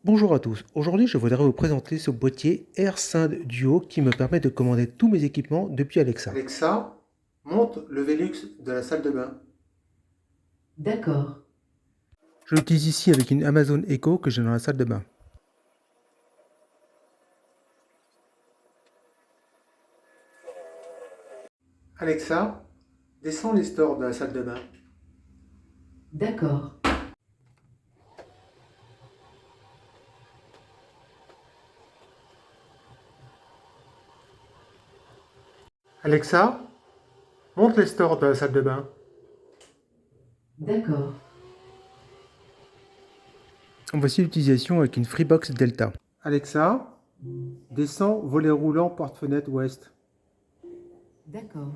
Bonjour à tous, aujourd'hui je voudrais vous présenter ce boîtier AirSync Duo qui me permet de commander tous mes équipements depuis Alexa. Alexa, monte le Velux de la salle de bain. D'accord. Je l'utilise ici avec une Amazon Echo que j'ai dans la salle de bain. Alexa, descends les stores de la salle de bain. D'accord. Alexa, monte les stores de la salle de bain. D'accord. Voici l'utilisation avec une Freebox Delta. Alexa, descends volet roulant porte-fenêtre ouest. D'accord.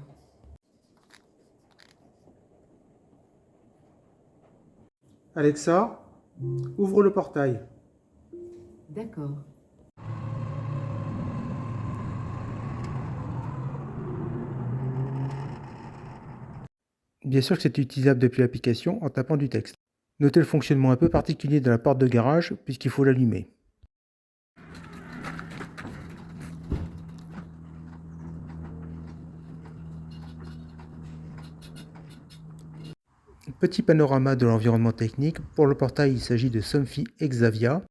Alexa, ouvre le portail. D'accord. Bien sûr que c'est utilisable depuis l'application en tapant du texte. Notez le fonctionnement un peu particulier de la porte de garage puisqu'il faut l'allumer. Petit panorama de l'environnement technique. Pour le portail, il s'agit de Somfy Exavia.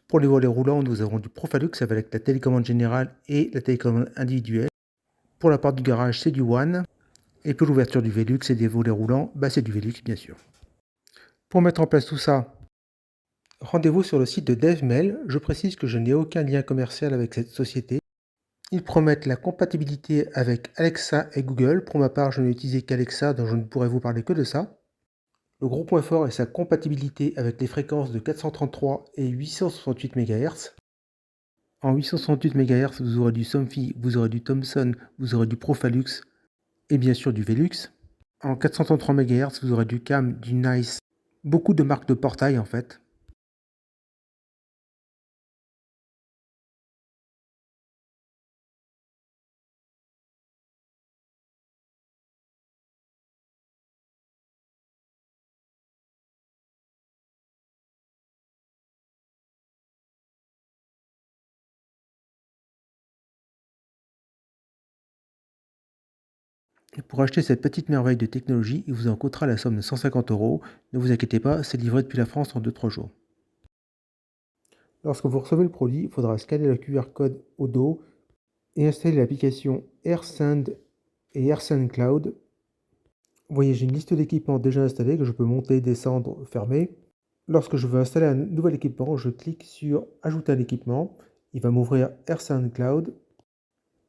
Pour les volets roulants, nous avons du Profalux avec la télécommande générale et la télécommande individuelle. Pour la porte du garage, c'est du One. Et pour l'ouverture du Velux et des volets roulants, c'est du Velux bien sûr. Pour mettre en place tout ça, rendez-vous sur le site de DevMail. Je précise que je n'ai aucun lien commercial avec cette société. Ils promettent la compatibilité avec Alexa et Google. Pour ma part, je n'ai utilisé qu'Alexa, donc je ne pourrai vous parler que de ça. Le gros point fort est sa compatibilité avec les fréquences de 433 et 868 MHz. En 868 MHz, vous aurez du Somfy, vous aurez du Thomson, vous aurez du Profalux et bien sûr du Velux. En 433 MHz, vous aurez du CAM, du NICE, beaucoup de marques de portail en fait. Et pour acheter cette petite merveille de technologie, il vous en coûtera la somme de 150 €. Ne vous inquiétez pas, c'est livré depuis la France en 2-3 jours. Lorsque vous recevez le produit, il faudra scanner le QR code au dos et installer l'application AirSend et AirSend Cloud. Vous voyez, j'ai une liste d'équipements déjà installés que je peux monter, descendre, fermer. Lorsque je veux installer un nouvel équipement, je clique sur Ajouter un équipement. Il va m'ouvrir AirSend Cloud.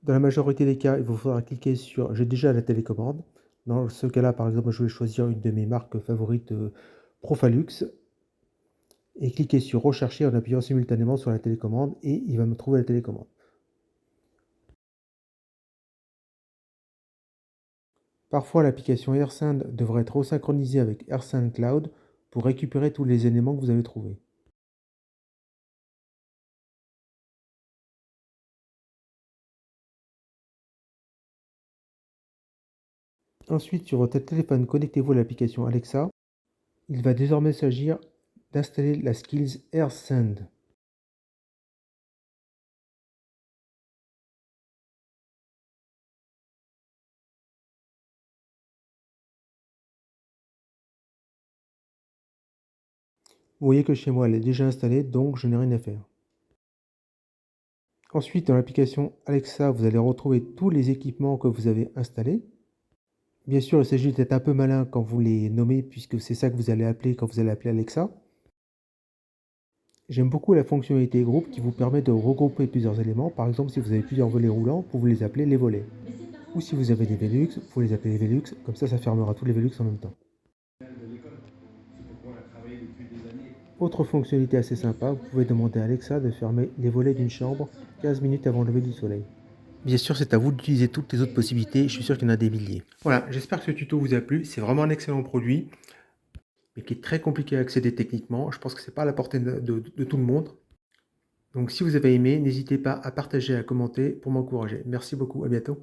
Dans la majorité des cas, il vous faudra cliquer sur J'ai déjà la télécommande. Dans ce cas-là, par exemple, je vais choisir une de mes marques favorites, Profalux, et cliquer sur Rechercher en appuyant simultanément sur la télécommande et il va me trouver la télécommande. Parfois, l'application AirSend devrait être resynchronisée avec AirSend Cloud pour récupérer tous les éléments que vous avez trouvés. Ensuite, sur votre téléphone, connectez-vous à l'application Alexa. Il va désormais s'agir d'installer la skills AirSend. Vous voyez que chez moi, elle est déjà installée, donc je n'ai rien à faire. Ensuite, dans l'application Alexa, vous allez retrouver tous les équipements que vous avez installés. Bien sûr, il s'agit d'être un peu malin quand vous les nommez, puisque c'est ça que vous allez appeler quand vous allez appeler Alexa. J'aime beaucoup la fonctionnalité groupe qui vous permet de regrouper plusieurs éléments. Par exemple, si vous avez plusieurs volets roulants, vous les appelez les volets. Ou si vous avez des Velux, vous les appelez les Velux, comme ça fermera tous les Velux en même temps. Autre fonctionnalité assez sympa, vous pouvez demander à Alexa de fermer les volets d'une chambre 15 minutes avant le lever du soleil. Bien sûr, c'est à vous d'utiliser toutes les autres possibilités, je suis sûr qu'il y en a des milliers. Voilà, j'espère que ce tuto vous a plu, c'est vraiment un excellent produit, mais qui est très compliqué à accéder techniquement. Je pense que c'est pas à la portée de tout le monde. Donc si vous avez aimé, n'hésitez pas à partager, à commenter pour m'encourager. Merci beaucoup, à bientôt.